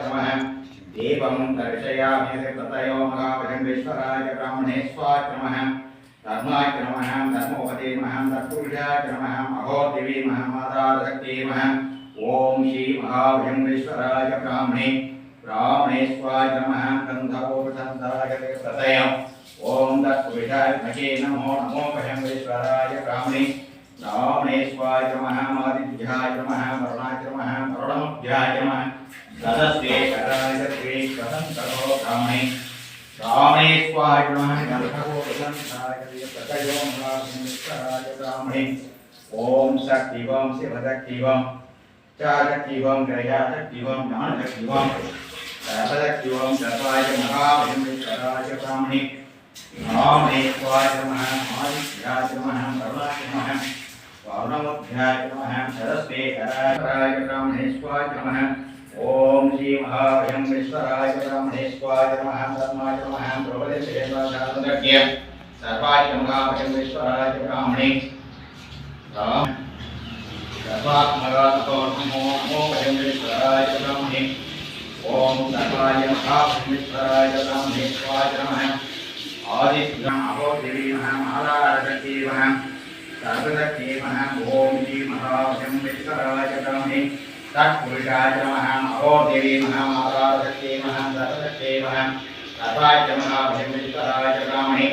नमः दीपं दर्शयामि ततयो महाभयंश्वराय ब्राह्मणेश्वराय नमः धर्माय नमः धर्मोपते नमः तत्पुरुषाय नमः अहोदेवी नमः माताशक्ति नमः ओम श्री महाभयंश्वराय ब्राह्मणेश्वराय नमः गंधोपसंधाय ततयो ओम तत्पुरुषाय नमो नमो भयंश्वराय ब्राह्मणेश्वराय नमः मादिभ्याय नमः वरुणाय नमः वरुणभ्याय नमः सदस्ते कराय श्री स्वतंत्रो ब्राह्मणेश्वराय नमः गंधोपसंधाय ततयो महाभयंश्वराय ब्राह्मणे ओम शक्ति ओम शिवशक्ति ओम चाशक्ति ओम क्रियाशक्ति ओम ज्ञानशक्ति ओम सर्वशक्ति ओम सर्वाय महाभयंश्वराय ब्राह्मणेश्वराय नमः आदित्याय नमः वरुणाय नमः वरुणमध्याय नमः सरस्वती कराय ब्राह्मणेश्वराय नमः ओम श्री महाभयंश्वराय ब्राह्मणेश्वराय नमः धर्माय नमः प्रबलदेवाय सर्वाय महाभयंश्वराय ब्राह्मणे सर्वात्मको नमो नमो भयंश्वराय ब्राह्मणे ओम सर्वाय महाभयंश्वराय ब्राह्मणेश्वराय नमः आदित्यं अहोदेवी नमः महाराजकी नमः सर्वशक्ति नमः ओम श्री महाभयंश्वराय ब्राह्मणे तत्पुरुषाय नमः अहोदेवी नमः महाराजकी नमः सर्वशक्ति नमः सर्वाय महाभयंश्वराय ब्राह्मणे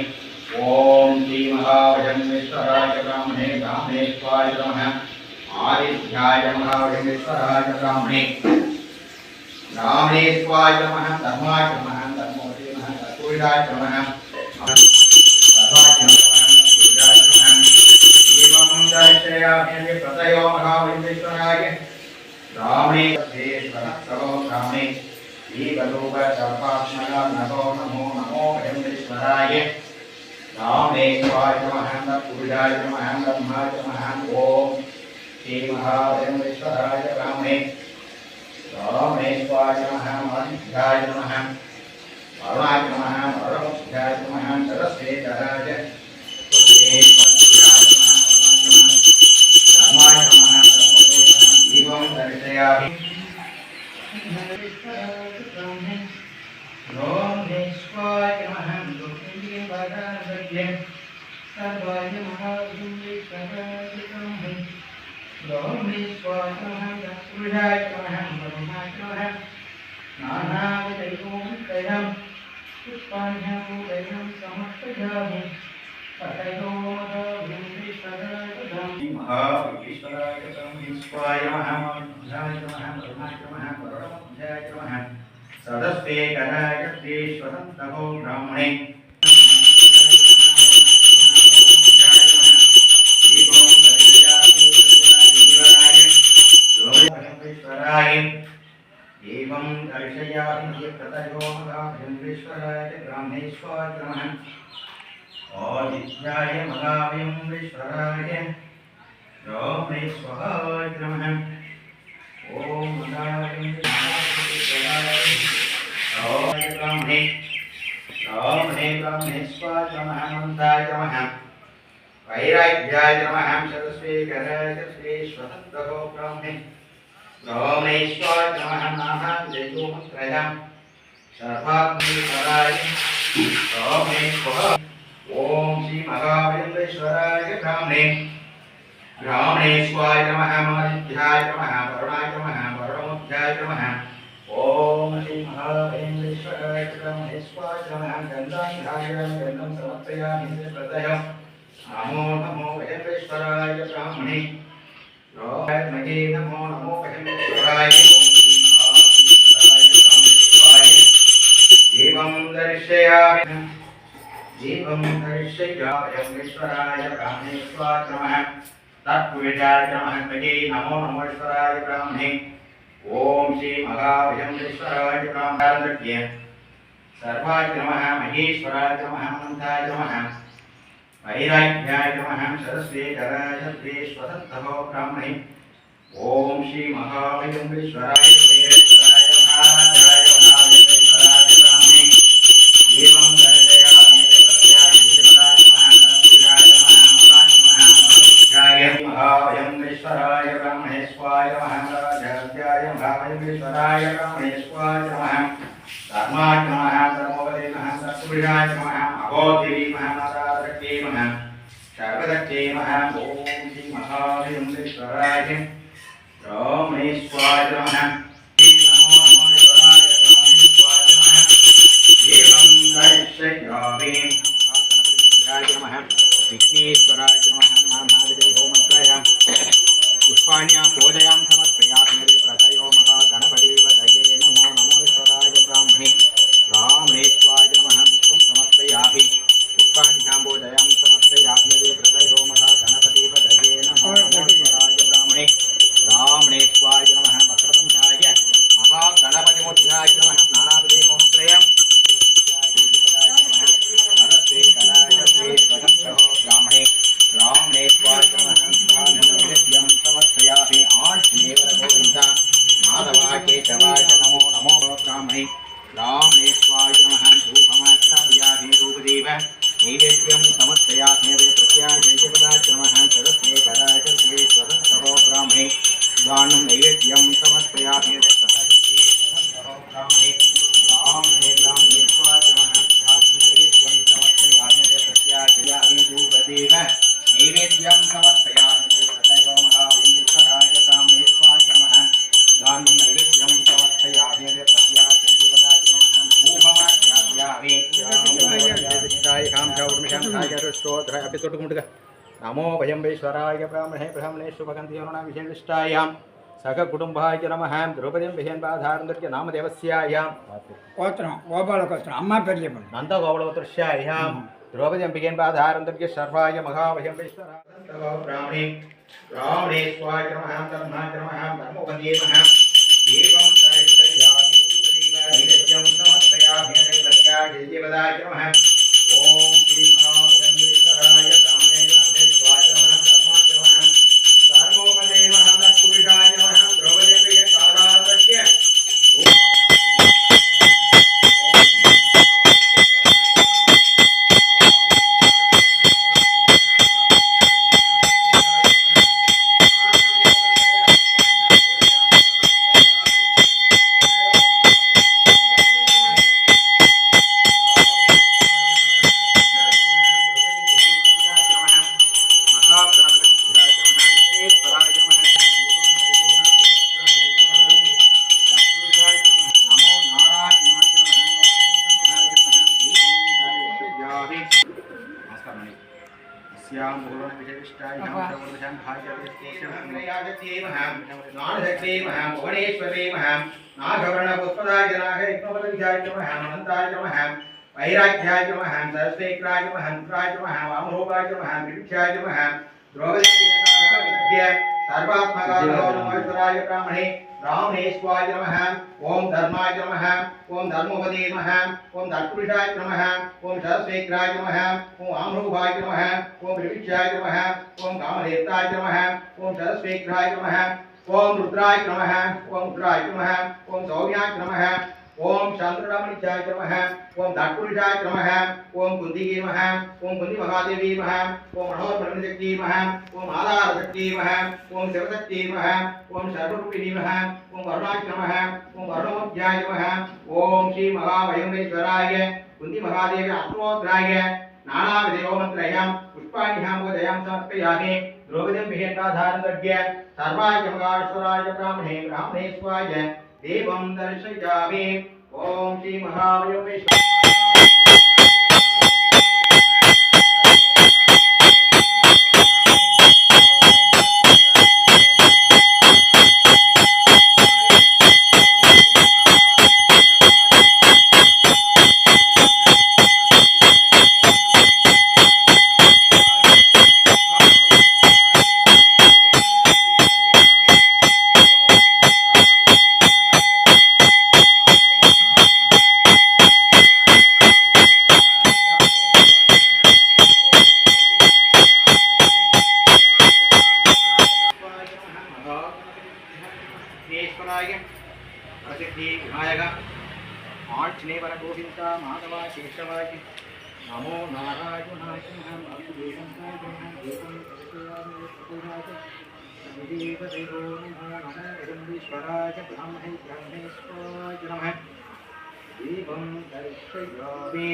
ओम श्री महाभयंश्वराय ब्राह्मणेश्वराय नमः आदित्याय महाभयंश्वराय ब्राह्मणेश्वराय नमः धर्माय नमः धर्मोपते नमः तत्पुरुषाय नमः सर्वाय नमः तत्पुरुषाय नमः एवं दर्शयामि प्रतयो महाभयंश्वराय ब्राह्मणे ब्राह्मणे ईगलोक सर्वात्मना नमो नमो भयंश्वराय ब्राह्मणेश्वराय नमः तत्पुरुषाय नमः धर्माय नमः ओम श्री महाभयंश्वराय ब्राह्मणेश्वराय नमः आदित्याय नमः वरुणाय नमः वरुणभ्याय नमः सरस्वती कराय धर्माय नमः दीपं दर्शयामि ब्राह्मणेश्वराय नमः सर्वाय महाभयंश्वराय ब्राह्मणेश्वराय नमः तत्पुरुषाय नमः वरुणाय नमः नानाविधैकं पुष्पाण्यं समर्पयामि ततयो महाभयंश्वराय ब्राह्मणेश्वराय महाभयंश्वराय नमः वरुणाय नमः वरुणभ्याय नमः सदस्ते कराय श्री स्वतंत्रो ब्राह्मणे एवं दर्शयामि प्रतयो महाभयंश्वराय ब्राह्मणेश्वराय नमः आदित्याय महाभयंश्वराय ब्राह्मणेश्वराय नमः ओम महाभयंश्वराय ब्राह्मणेश्वराय नमः मंत्राय नमः वैराग्याय नमः सरस्वती कराय श्री स्वतंत्रो ब्राह्मणे ब्राह्मणेश्वराय नमः नानाविधैकं सर्वात्मकाय ब्राह्मणेश्वराय ओम श्री महाभयंश्वराय ब्राह्मणेश्वराय नमः आदित्याय नमः वरुणाय नमः वरुणभ्याय नमः ओम श्री महाभयंश्वराय ब्राह्मणेश्वराय नमः गन्धाय गन्धं समर्पयामि प्रतयो नमो नमो भयंश्वराय ब्राह्मणे महे नमो नमो भयंश्वराय एवं दर्शयामि भयंश्वराय ब्राह्मणेश्वराय नमः तत्पुरुषाय नमः महे नमो नमोश्वराय ब्राह्मणे ओम श्री महाभयंश्वराय ब्राह्मणे सर्वाय नमः महेश्वराय नमः मंत्राय नमः वैराग्याय नमः सरस्वती कराय श्री स्वतंत्रो ब्राह्मणे ओम श्री महाभयंश्वराय महाराजाय महाभयंश्वराय ब्राह्मणे एवं दर्शयामि प्रत्याय विष्णुराय नमः तत्पुरुषाय नमः महाभयंश्वराय महाभयंश्वराय ब्राह्मणेश्वराय महाराजाय महाभयंश्वराय ब्राह्मणेश्वराय नमः धर्माय नमः धर्मोपदे नमः सत्पुरुषाय नमः अबोधिवे नमः नारायणे नमः सर्वदत्ते नमः ओम श्री महावीरेश्वराय रामेश्वराय नमः नमो नमोश्वराय रामेश्वराय नमः एवं दर्शयामि गणपतिभ्याय नमः विघ्नेश्वराय नमः महादेव होमत्रय पुष्पाण्यां पूजयां समर्पयामि प्रतयो महागणपतिपतये नमो नमोश्वराय ब्राह्मणे रामेश्वराय नमः पुष्पं समर्पयामि पुष्पाण्यां पूजयां समर्पयामि प्रतयो महागणपतिपतये नमो नमोश्वराय ब्राह्मणे रामेश्वराय नमः वक्रतुण्डाय महागणपतिमूर्त्याय नमः नानाविधे होमत्रयं ब्राह्मणे रामेश्वराय नमः नैवेद्यं समर्पयामि आष्णेवर गोविन्द माधवाय केशवाय नमो नमो ब्राह्मणे रामेश्वराय नमः धूपमात्रादयामि धूपदेव नैवेद्यं समर्पयामि प्रत्याय जयपदाय नमः सरस्वेकराय सर्वेश्वरः ब्राह्मणे दानं नैवेद्यं समर्पयामि ब्राह्मणे रामेश्वराय नमः नैवेद्यं समर्पयामि प्रत्याय जयामि धूपदेव नैवेद्यं समर्पयामि तथैव महावेङ्कटेश्वराय ब्राह्मणेश्वराय नमः दानं नैवेद्यं समर्पयामि प्रत्यादेवताय नमः धूपमात्रापयामि नमो वयम्बेश्वराय ब्राह्मणे ब्राह्मणेषु भगन्तियोना विशेषिष्टायां सखकुटुम्बाय नमः द्रौपदीं विहेन्बाधारन्दर्य नामदेवस्यायां गोत्रं गोपालगोत्रम् अम्मा पेर्ले नन्दगोपालगोत्रस्यायां द्रौपदीं विहेन्बाधारन्दर्य सर्वाय महावयम्बेश्वराय ब्राह्मणे रामेश्वराय नमः धर्माय नमः धर्मोपदे नमः एवं दर्शयामि नैवेद्यं समर्पयामि प्रत्याय देवताय नमः ओम श्री महावयम्बेश्वराय ब्राह्मणे रामेश्वराय नमः धर्माय नमः धर्मोपदे नमः तत्पुरुषाय नमः द्रौपदीं विहेन्बाधारन्दर्य वैराग्याय नमः सरस्वेक्राय नमः हंसराय नमः वामरूपाय नमः विविक्षाय नमः द्रौपदीय सर्वात्मकाय नमोश्वराय ब्राह्मणे रामेश्वराय नमः ओम धर्माय नमः ओम धर्मोपदे नमः ओम तत्पुरुषाय नमः ओम सरस्वेक्राय नमः ओम वामरूपाय नमः ओम विविक्षाय नमः ओम कामदेवताय नमः ओम सरस्वेक्राय नमः ओम रुद्राय नमः ओम रुद्राय नमः ओम सौम्याय नमः ओम चंद्ररमणिचाय नमः ओम तत्पुरुषाय नमः ओम कुंदिगे नमः ओम कुंदी महादेवी नमः ओम मनोहरशक्ति नमः ओम आधारशक्ति नमः ओम शिवशक्ति नमः ओम सर्वरूपिणी नमः ओम वरुणाय नमः ओम वरुणोध्याय नमः ओम श्री महावयम्बेश्वराय कुंदी महादेवी अष्टोत्तराय नानाविधयोमन्त्रयां पुष्पाण्यां पूजयां समर्पयामि द्रौपदीं विहेन्बाधारन्दर्य सर्वाय महाश्वराय ब्राह्मणे ब्राह्मणेश्वराय देवं दर्शयामि ओम श्री महावयम्बेश्वराय विनायक आंजनेयर गोविंद माधव शेषवाय नमो नारायणाय ब्रह्मेश्वराय नमः समर्पयामि